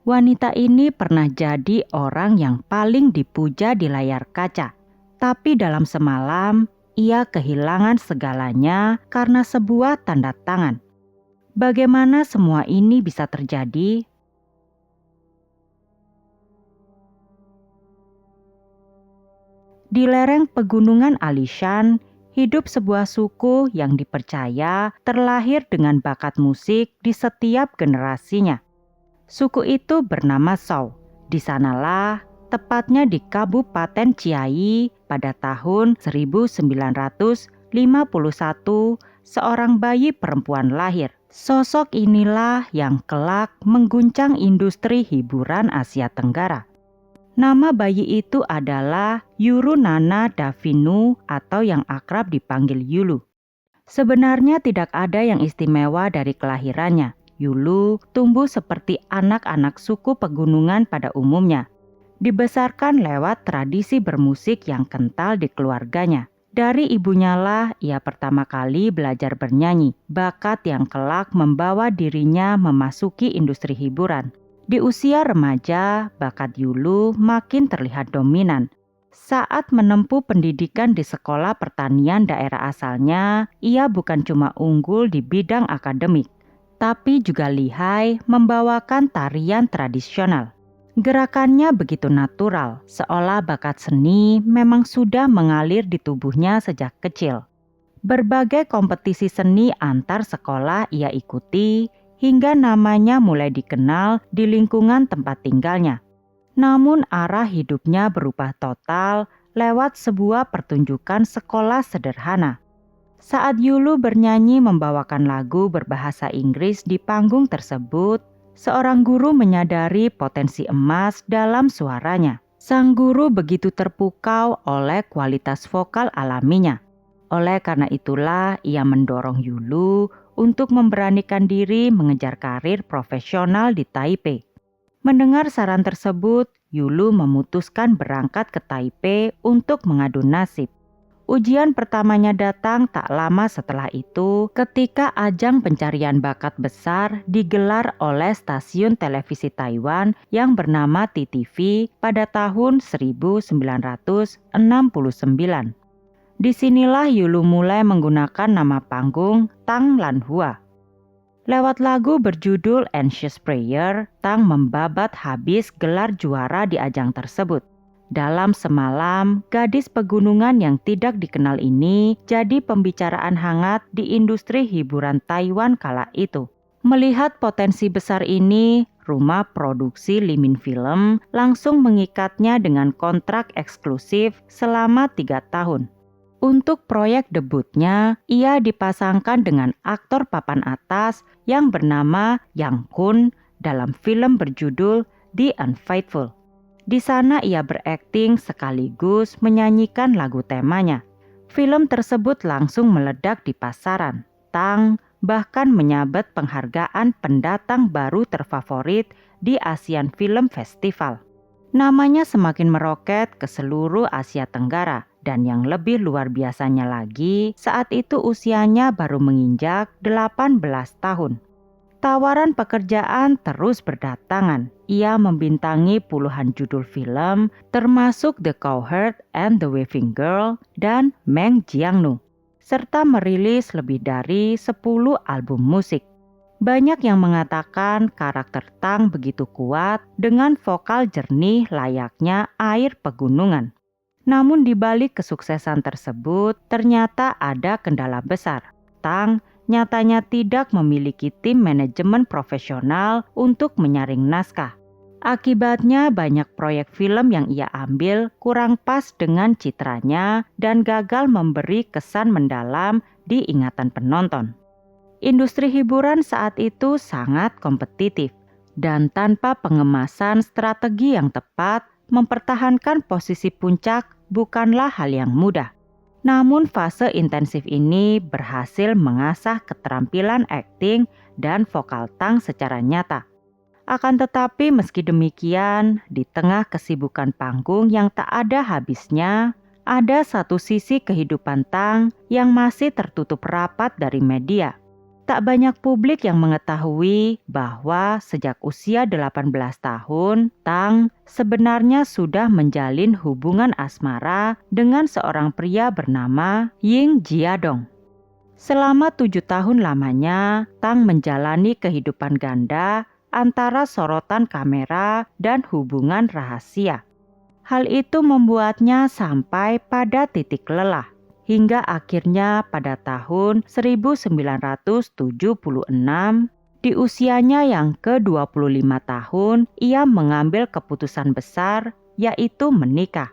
Wanita ini pernah jadi orang yang paling dipuja di layar kaca. Tapi dalam semalam, ia kehilangan segalanya karena sebuah tanda tangan. Bagaimana semua ini bisa terjadi? Di lereng pegunungan Alishan, hidup sebuah suku yang dipercaya terlahir dengan bakat musik di setiap generasinya. Suku itu bernama Shou. Di sanalah, tepatnya di Kabupaten Chiayi pada tahun 1951, seorang bayi perempuan lahir. Sosok inilah yang kelak mengguncang industri hiburan Asia Tenggara. Nama bayi itu adalah Yurunana Davinu atau yang akrab dipanggil Yulu. Sebenarnya tidak ada yang istimewa dari kelahirannya. Yulu tumbuh seperti anak-anak suku pegunungan pada umumnya. Dibesarkan lewat tradisi bermusik yang kental di keluarganya. Dari ibunya lah ia pertama kali belajar bernyanyi, bakat yang kelak membawa dirinya memasuki industri hiburan. Di usia remaja, bakat Yulu makin terlihat dominan. Saat menempuh pendidikan di sekolah pertanian daerah asalnya, ia bukan cuma unggul di bidang akademik, tapi juga lihai membawakan tarian tradisional. Gerakannya begitu natural, seolah bakat seni memang sudah mengalir di tubuhnya sejak kecil. Berbagai kompetisi seni antar sekolah ia ikuti, hingga namanya mulai dikenal di lingkungan tempat tinggalnya. Namun arah hidupnya berubah total lewat sebuah pertunjukan sekolah sederhana. Saat Yulu bernyanyi membawakan lagu berbahasa Inggris di panggung tersebut, seorang guru menyadari potensi emas dalam suaranya. Sang guru begitu terpukau oleh kualitas vokal alaminya. Oleh karena itulah ia mendorong Yulu untuk memberanikan diri mengejar karir profesional di Taipei. Mendengar saran tersebut, Yulu memutuskan berangkat ke Taipei untuk mengadu nasib. Ujian pertamanya datang tak lama setelah itu ketika ajang pencarian bakat besar digelar oleh stasiun televisi Taiwan yang bernama TTV pada tahun 1969. Disinilah Yulu mulai menggunakan nama panggung Tang Lanhua. Lewat lagu berjudul Anxious Prayer, Tang membabat habis gelar juara di ajang tersebut. Dalam semalam, gadis pegunungan yang tidak dikenal ini jadi pembicaraan hangat di industri hiburan Taiwan kala itu. Melihat potensi besar ini, rumah produksi Limin Film langsung mengikatnya dengan kontrak eksklusif selama 3 tahun. Untuk proyek debutnya, ia dipasangkan dengan aktor papan atas yang bernama Yang Kun dalam film berjudul The Unfaithful. Di sana ia berakting sekaligus menyanyikan lagu temanya. Film tersebut langsung meledak di pasaran. Tang bahkan menyabet penghargaan pendatang baru terfavorit di Asian Film Festival. Namanya semakin meroket ke seluruh Asia Tenggara. Dan yang lebih luar biasanya lagi, saat itu usianya baru menginjak 18 tahun. Tawaran pekerjaan terus berdatangan. Ia membintangi puluhan judul film, termasuk The Cowherd and the Waving Girl dan Meng Jiangnu, serta merilis lebih dari 10 album musik. Banyak yang mengatakan karakter Tang begitu kuat dengan vokal jernih layaknya air pegunungan. Namun di balik kesuksesan tersebut, ternyata ada kendala besar. Tang nyatanya tidak memiliki tim manajemen profesional untuk menyaring naskah. Akibatnya banyak proyek film yang ia ambil kurang pas dengan citranya dan gagal memberi kesan mendalam di ingatan penonton. Industri hiburan saat itu sangat kompetitif dan tanpa pengemasan strategi yang tepat, mempertahankan posisi puncak bukanlah hal yang mudah. Namun fase intensif ini berhasil mengasah keterampilan akting dan vokal Tang secara nyata. Akan tetapi meski demikian, di tengah kesibukan panggung yang tak ada habisnya, ada satu sisi kehidupan Tang yang masih tertutup rapat dari media. Tak banyak publik yang mengetahui bahwa sejak usia 18 tahun, Tang sebenarnya sudah menjalin hubungan asmara dengan seorang pria bernama Ying Jiadong. Selama 7 tahun lamanya, Tang menjalani kehidupan ganda antara sorotan kamera dan hubungan rahasia. Hal itu membuatnya sampai pada titik lelah. Hingga akhirnya pada tahun 1976, di usianya yang ke-25 tahun, ia mengambil keputusan besar, yaitu menikah.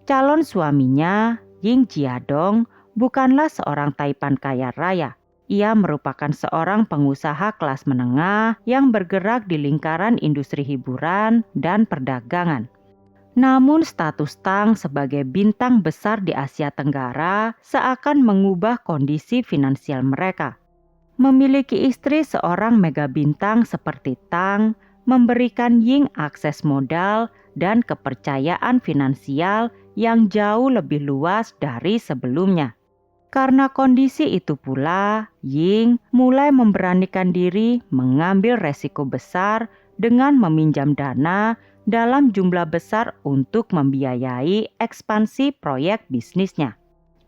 Calon suaminya, Ying Jiadong, bukanlah seorang taipan kaya raya. Ia merupakan seorang pengusaha kelas menengah yang bergerak di lingkaran industri hiburan dan perdagangan. Namun status Tang sebagai bintang besar di Asia Tenggara seakan mengubah kondisi finansial mereka. Memiliki istri seorang mega bintang seperti Tang memberikan Ying akses modal dan kepercayaan finansial yang jauh lebih luas dari sebelumnya. Karena kondisi itu pula, Ying mulai memberanikan diri mengambil resiko besar dengan meminjam dana dalam jumlah besar untuk membiayai ekspansi proyek bisnisnya.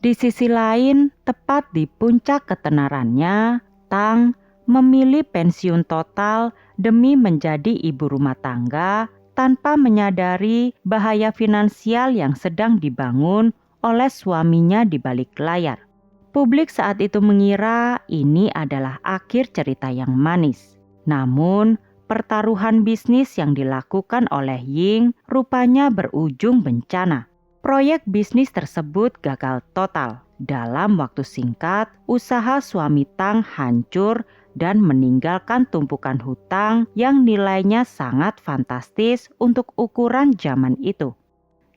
Di sisi lain, tepat di puncak ketenarannya, Tang memilih pensiun total demi menjadi ibu rumah tangga tanpa menyadari bahaya finansial yang sedang dibangun oleh suaminya di balik layar. Publik saat itu mengira ini adalah akhir cerita yang manis. Namun, pertaruhan bisnis yang dilakukan oleh Ying rupanya berujung bencana. Proyek bisnis tersebut gagal total. Dalam waktu singkat, usaha suami Tang hancur dan meninggalkan tumpukan hutang yang nilainya sangat fantastis untuk ukuran zaman itu.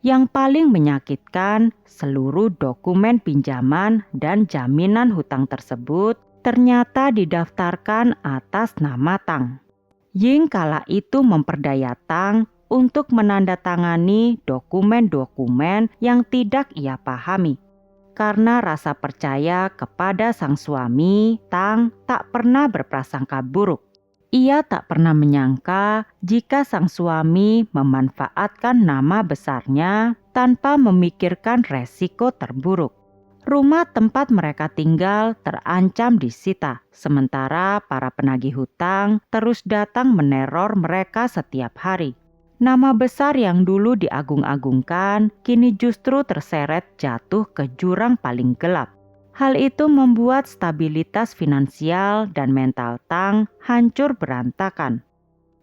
Yang paling menyakitkan, seluruh dokumen pinjaman dan jaminan hutang tersebut ternyata didaftarkan atas nama Tang. Ying kala itu memperdaya Tang untuk menandatangani dokumen-dokumen yang tidak ia pahami. Karena rasa percaya kepada sang suami, Tang tak pernah berprasangka buruk. Ia tak pernah menyangka jika sang suami memanfaatkan nama besarnya tanpa memikirkan resiko terburuk. Rumah tempat mereka tinggal terancam disita, sementara para penagih hutang terus datang meneror mereka setiap hari. Nama besar yang dulu diagung-agungkan kini justru terseret jatuh ke jurang paling gelap. Hal itu membuat stabilitas finansial dan mental Tang hancur berantakan.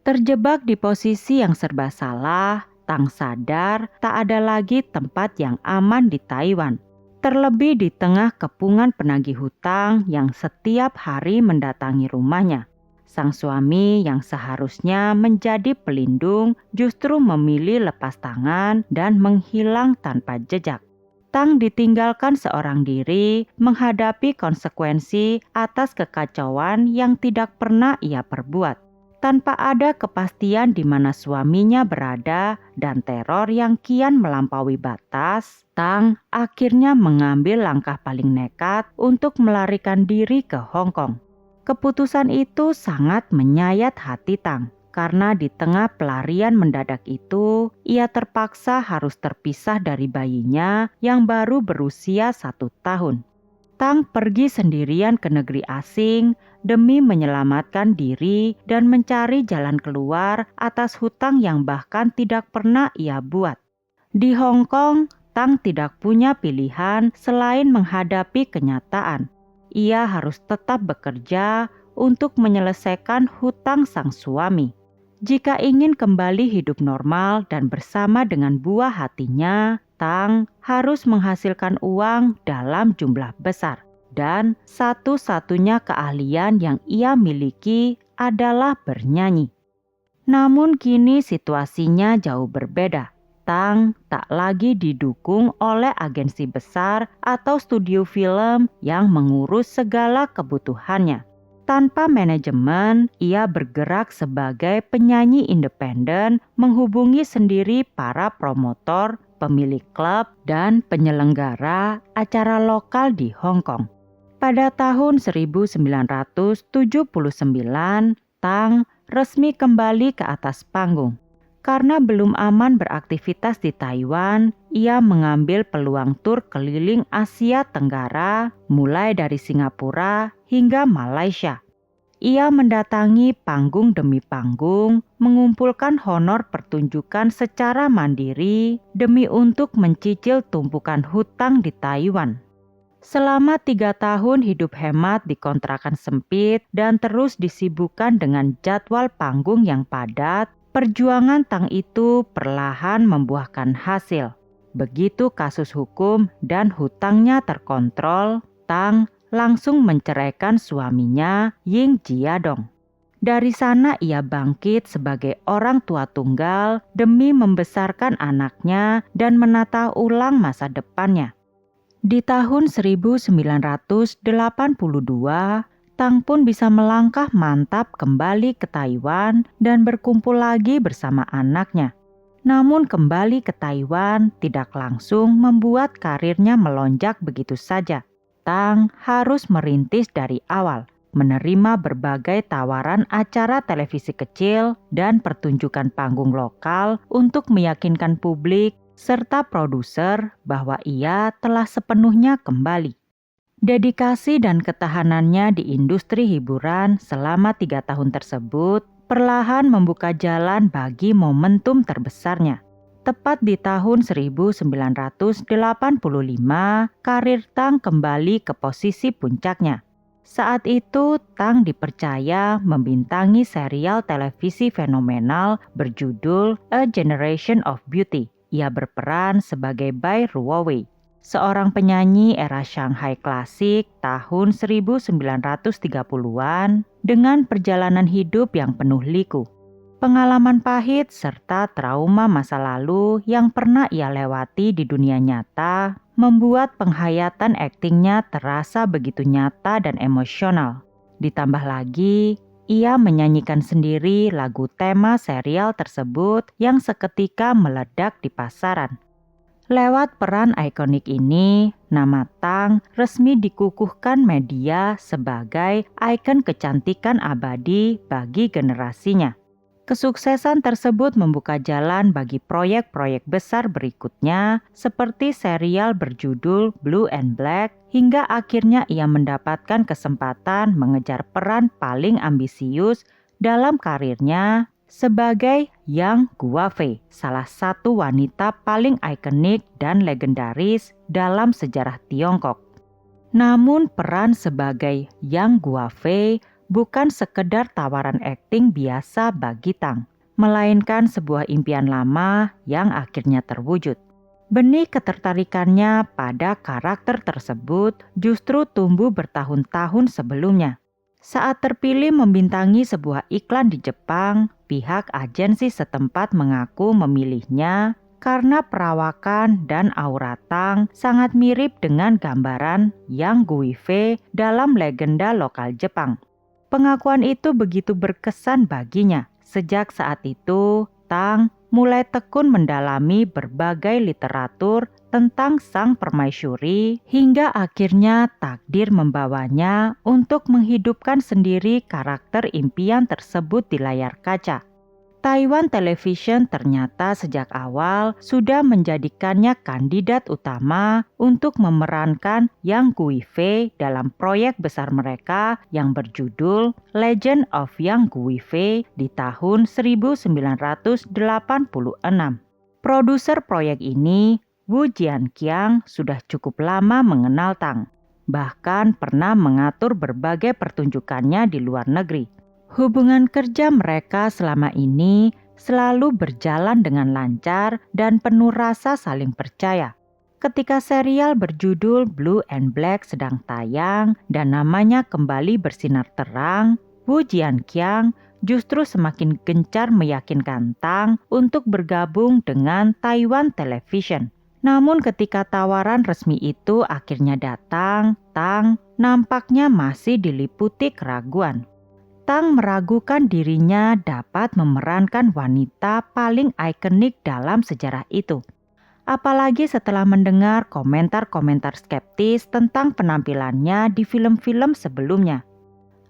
Terjebak di posisi yang serba salah, Tang sadar tak ada lagi tempat yang aman di Taiwan. Terlebih di tengah kepungan penagih hutang yang setiap hari mendatangi rumahnya. Sang suami yang seharusnya menjadi pelindung justru memilih lepas tangan dan menghilang tanpa jejak. Tang ditinggalkan seorang diri menghadapi konsekuensi atas kekacauan yang tidak pernah ia perbuat. Tanpa ada kepastian di mana suaminya berada dan teror yang kian melampaui batas, Tang akhirnya mengambil langkah paling nekat untuk melarikan diri ke Hong Kong. Keputusan itu sangat menyayat hati Tang. Karena di tengah pelarian mendadak itu, ia terpaksa harus terpisah dari bayinya yang baru berusia 1 tahun. Tang pergi sendirian ke negeri asing demi menyelamatkan diri dan mencari jalan keluar atas hutang yang bahkan tidak pernah ia buat. Di Hong Kong, Tang tidak punya pilihan selain menghadapi kenyataan. Ia harus tetap bekerja untuk menyelesaikan hutang sang suami. Jika ingin kembali hidup normal dan bersama dengan buah hatinya, Tang harus menghasilkan uang dalam jumlah besar. Dan satu-satunya keahlian yang ia miliki adalah bernyanyi. Namun kini situasinya jauh berbeda. Tang tak lagi didukung oleh agensi besar atau studio film yang mengurus segala kebutuhannya. Tanpa manajemen, ia bergerak sebagai penyanyi independen, menghubungi sendiri para promotor, pemilik klub, dan penyelenggara acara lokal di Hong Kong. Pada tahun 1979, Tang resmi kembali ke atas panggung. Karena belum aman beraktivitas di Taiwan, ia mengambil peluang tur keliling Asia Tenggara, mulai dari Singapura hingga Malaysia. Ia mendatangi panggung demi panggung, mengumpulkan honor pertunjukan secara mandiri demi untuk mencicil tumpukan hutang di Taiwan. Selama 3 tahun hidup hemat di kontrakan sempit dan terus disibukkan dengan jadwal panggung yang padat, perjuangan Tang itu perlahan membuahkan hasil. Begitu kasus hukum dan hutangnya terkontrol, Tang langsung menceraikan suaminya Ying Jiadong. Dari sana ia bangkit sebagai orang tua tunggal demi membesarkan anaknya dan menata ulang masa depannya. Di tahun 1982, Tang pun bisa melangkah mantap kembali ke Taiwan dan berkumpul lagi bersama anaknya. Namun kembali ke Taiwan tidak langsung membuat karirnya melonjak begitu saja. Tang harus merintis dari awal, menerima berbagai tawaran acara televisi kecil dan pertunjukan panggung lokal untuk meyakinkan publik serta produser bahwa ia telah sepenuhnya kembali. Dedikasi dan ketahanannya di industri hiburan selama 3 tahun tersebut perlahan membuka jalan bagi momentum terbesarnya. Tepat di tahun 1985, karir Tang kembali ke posisi puncaknya. Saat itu, Tang dipercaya membintangi serial televisi fenomenal berjudul A Generation of Beauty. Ia berperan sebagai Bai Ruowei, seorang penyanyi era Shanghai klasik tahun 1930-an dengan perjalanan hidup yang penuh liku. Pengalaman pahit serta trauma masa lalu yang pernah ia lewati di dunia nyata membuat penghayatan aktingnya terasa begitu nyata dan emosional. Ditambah lagi, ia menyanyikan sendiri lagu tema serial tersebut yang seketika meledak di pasaran. Lewat peran ikonik ini, nama Tang resmi dikukuhkan media sebagai ikon kecantikan abadi bagi generasinya. Kesuksesan tersebut membuka jalan bagi proyek-proyek besar berikutnya seperti serial berjudul Blue and Black hingga akhirnya ia mendapatkan kesempatan mengejar peran paling ambisius dalam karirnya sebagai Yang Guofei, salah satu wanita paling ikonik dan legendaris dalam sejarah Tiongkok. Namun peran sebagai Yang Guofei bukan sekedar tawaran akting biasa bagi Tang, melainkan sebuah impian lama yang akhirnya terwujud. Benih ketertarikannya pada karakter tersebut justru tumbuh bertahun-tahun sebelumnya. Saat terpilih membintangi sebuah iklan di Jepang, pihak agensi setempat mengaku memilihnya karena perawakan dan aura Tang sangat mirip dengan gambaran Yang Guofei dalam legenda lokal Jepang. Pengakuan itu begitu berkesan baginya. Sejak saat itu, Tang mulai tekun mendalami berbagai literatur tentang sang permaisuri hingga akhirnya takdir membawanya untuk menghidupkan sendiri karakter impian tersebut di layar kaca. Taiwan Television ternyata sejak awal sudah menjadikannya kandidat utama untuk memerankan Yang Guofei dalam proyek besar mereka yang berjudul Legend of Yang Guofei di tahun 1986. Produser proyek ini, Wu Jianqiang, sudah cukup lama mengenal Tang, bahkan pernah mengatur berbagai pertunjukannya di luar negeri. Hubungan kerja mereka selama ini selalu berjalan dengan lancar dan penuh rasa saling percaya. Ketika serial berjudul Blue and Black sedang tayang dan namanya kembali bersinar terang, Wu Jianqiang justru semakin gencar meyakinkan Tang untuk bergabung dengan Taiwan Television. Namun ketika tawaran resmi itu akhirnya datang, Tang nampaknya masih diliputi keraguan. Tang meragukan dirinya dapat memerankan wanita paling ikonik dalam sejarah itu. Apalagi setelah mendengar komentar-komentar skeptis tentang penampilannya di film-film sebelumnya.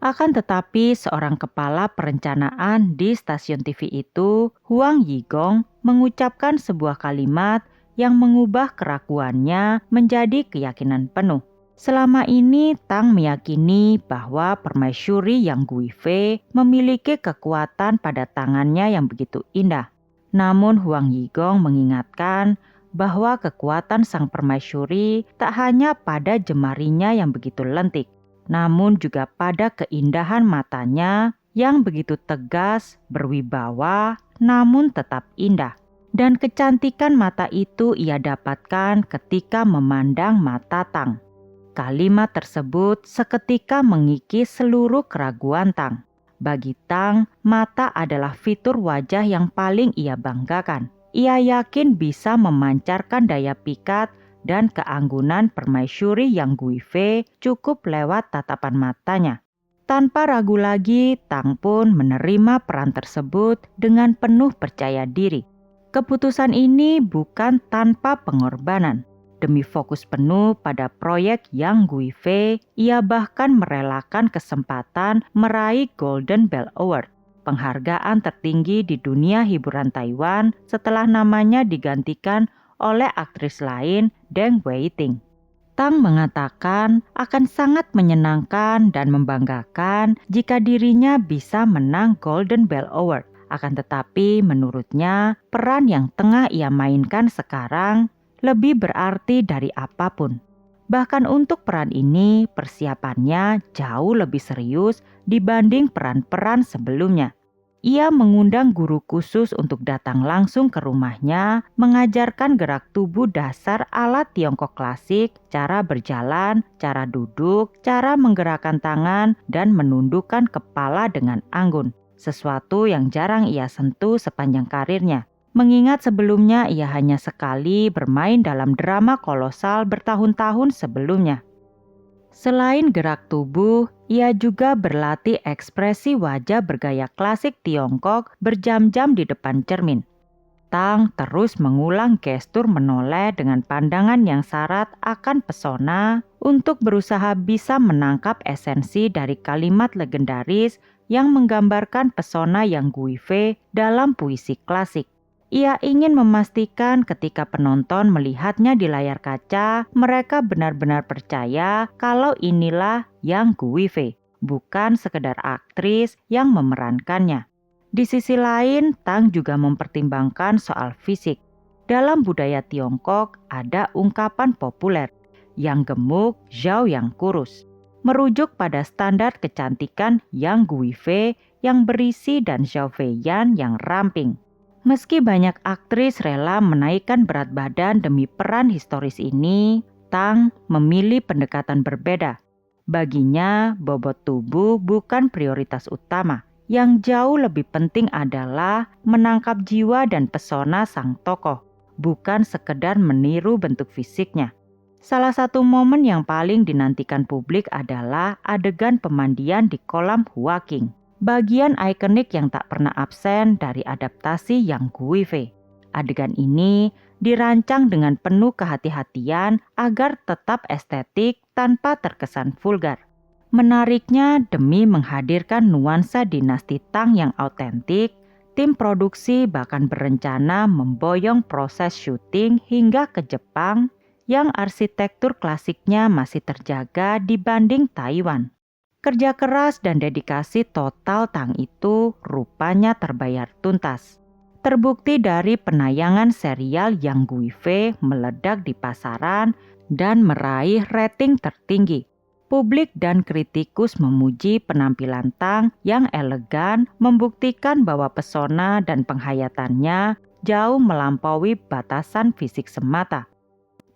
Akan tetapi, seorang kepala perencanaan di stasiun TV itu, Huang Yigong, mengucapkan sebuah kalimat yang mengubah keraguannya menjadi keyakinan penuh. Selama ini, Tang meyakini bahwa permaisuri Yang Guifei memiliki kekuatan pada tangannya yang begitu indah. Namun Huang Yigong mengingatkan bahwa kekuatan sang permaisuri tak hanya pada jemarinya yang begitu lentik, namun juga pada keindahan matanya yang begitu tegas, berwibawa, namun tetap indah. Dan kecantikan mata itu ia dapatkan ketika memandang mata Tang. Kalimat tersebut seketika mengikis seluruh keraguan Tang. Bagi Tang, mata adalah fitur wajah yang paling ia banggakan. Ia yakin bisa memancarkan daya pikat dan keanggunan permaisuri Yang Guifei cukup lewat tatapan matanya. Tanpa ragu lagi, Tang pun menerima peran tersebut dengan penuh percaya diri. Keputusan ini bukan tanpa pengorbanan. Demi fokus penuh pada proyek Yang Guifei, ia bahkan merelakan kesempatan meraih Golden Bell Award, penghargaan tertinggi di dunia hiburan Taiwan setelah namanya digantikan oleh aktris lain Deng Weiting. Tang mengatakan akan sangat menyenangkan dan membanggakan jika dirinya bisa menang Golden Bell Award. Akan tetapi menurutnya peran yang tengah ia mainkan sekarang lebih berarti dari apapun. Bahkan untuk peran ini persiapannya jauh lebih serius dibanding peran-peran sebelumnya. Ia mengundang guru khusus untuk datang langsung ke rumahnya, mengajarkan gerak tubuh dasar ala Tiongkok klasik, cara berjalan, cara duduk, cara menggerakkan tangan, dan menundukkan kepala dengan anggun. Sesuatu yang jarang ia sentuh sepanjang karirnya. Mengingat sebelumnya ia hanya sekali bermain dalam drama kolosal bertahun-tahun sebelumnya. Selain gerak tubuh, ia juga berlatih ekspresi wajah bergaya klasik Tiongkok berjam-jam di depan cermin. Tang terus mengulang gestur menoleh dengan pandangan yang syarat akan pesona untuk berusaha bisa menangkap esensi dari kalimat legendaris yang menggambarkan pesona Yang Guifei dalam puisi klasik. Ia ingin memastikan ketika penonton melihatnya di layar kaca, mereka benar-benar percaya kalau inilah Yang Guifei, bukan sekedar aktris yang memerankannya. Di sisi lain, Tang juga mempertimbangkan soal fisik. Dalam budaya Tiongkok ada ungkapan populer, yang gemuk, Zhao yang kurus, merujuk pada standar kecantikan Yang Guifei yang berisi dan Zhao Feiyan yang ramping. Meski banyak aktris rela menaikkan berat badan demi peran historis ini, Tang memilih pendekatan berbeda. Baginya, bobot tubuh bukan prioritas utama. Yang jauh lebih penting adalah menangkap jiwa dan pesona sang tokoh, bukan sekedar meniru bentuk fisiknya. Salah satu momen yang paling dinantikan publik adalah adegan pemandian di kolam Huaqing. Bagian ikonik yang tak pernah absen dari adaptasi Yang Guifei. Adegan ini dirancang dengan penuh kehati-hatian agar tetap estetik tanpa terkesan vulgar. Menariknya, demi menghadirkan nuansa dinasti Tang yang autentik, tim produksi bahkan berencana memboyong proses syuting hingga ke Jepang yang arsitektur klasiknya masih terjaga dibanding Taiwan. Kerja keras dan dedikasi total Tang itu rupanya terbayar tuntas. Terbukti dari penayangan serial Yang Guifei meledak di pasaran dan meraih rating tertinggi. Publik dan kritikus memuji penampilan Tang yang elegan, membuktikan bahwa pesona dan penghayatannya jauh melampaui batasan fisik semata.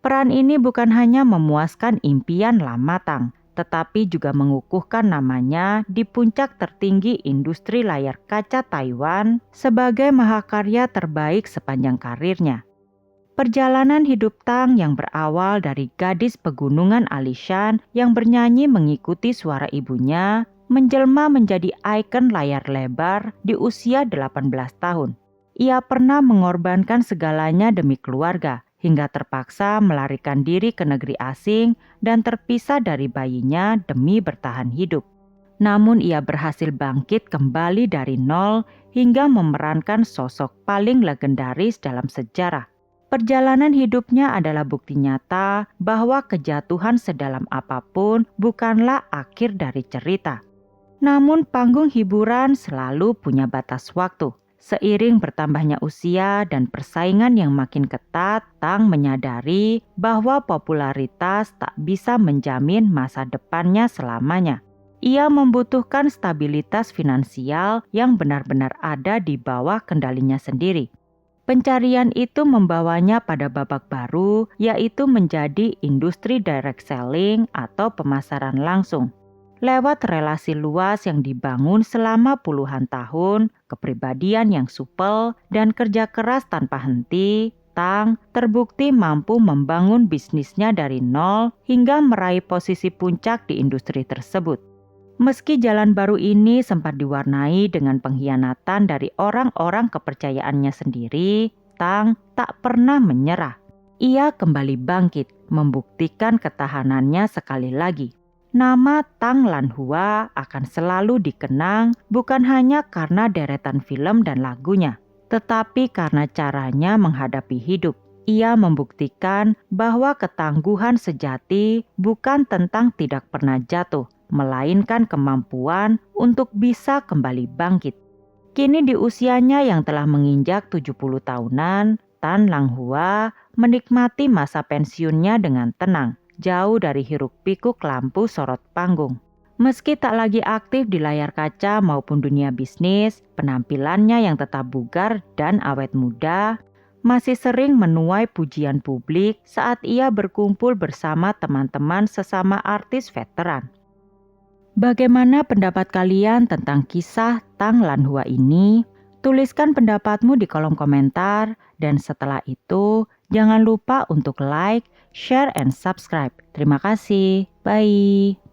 Peran ini bukan hanya memuaskan impian lama Tang, tetapi juga mengukuhkan namanya di puncak tertinggi industri layar kaca Taiwan sebagai mahakarya terbaik sepanjang karirnya. Perjalanan hidup Tang yang berawal dari gadis pegunungan Alishan yang bernyanyi mengikuti suara ibunya, menjelma menjadi ikon layar lebar di usia 18 tahun. Ia pernah mengorbankan segalanya demi keluarga, hingga terpaksa melarikan diri ke negeri asing dan terpisah dari bayinya demi bertahan hidup. Namun ia berhasil bangkit kembali dari nol hingga memerankan sosok paling legendaris dalam sejarah. Perjalanan hidupnya adalah bukti nyata bahwa kejatuhan sedalam apapun bukanlah akhir dari cerita. Namun panggung hiburan selalu punya batas waktu. Seiring bertambahnya usia dan persaingan yang makin ketat, Tang menyadari bahwa popularitas tak bisa menjamin masa depannya selamanya. Ia membutuhkan stabilitas finansial yang benar-benar ada di bawah kendalinya sendiri. Pencarian itu membawanya pada babak baru, yaitu menjadi industri direct selling atau pemasaran langsung. Lewat relasi luas yang dibangun selama puluhan tahun, kepribadian yang supel, dan kerja keras tanpa henti, Tang terbukti mampu membangun bisnisnya dari nol hingga meraih posisi puncak di industri tersebut. Meski jalan baru ini sempat diwarnai dengan pengkhianatan dari orang-orang kepercayaannya sendiri, Tang tak pernah menyerah. Ia kembali bangkit, membuktikan ketahanannya sekali lagi. Nama Tang Lanhua akan selalu dikenang bukan hanya karena deretan film dan lagunya, tetapi karena caranya menghadapi hidup. Ia membuktikan bahwa ketangguhan sejati bukan tentang tidak pernah jatuh, melainkan kemampuan untuk bisa kembali bangkit. Kini di usianya yang telah menginjak 70 tahunan, Tan Langhua menikmati masa pensiunnya dengan tenang, jauh dari hiruk-pikuk lampu sorot panggung. Meski tak lagi aktif di layar kaca maupun dunia bisnis, penampilannya yang tetap bugar dan awet muda masih sering menuai pujian publik saat ia berkumpul bersama teman-teman sesama artis veteran. Bagaimana pendapat kalian tentang kisah Tang Lanhua ini? Tuliskan pendapatmu di kolom komentar, dan setelah itu jangan lupa untuk like, share, and subscribe. Terima kasih. Bye.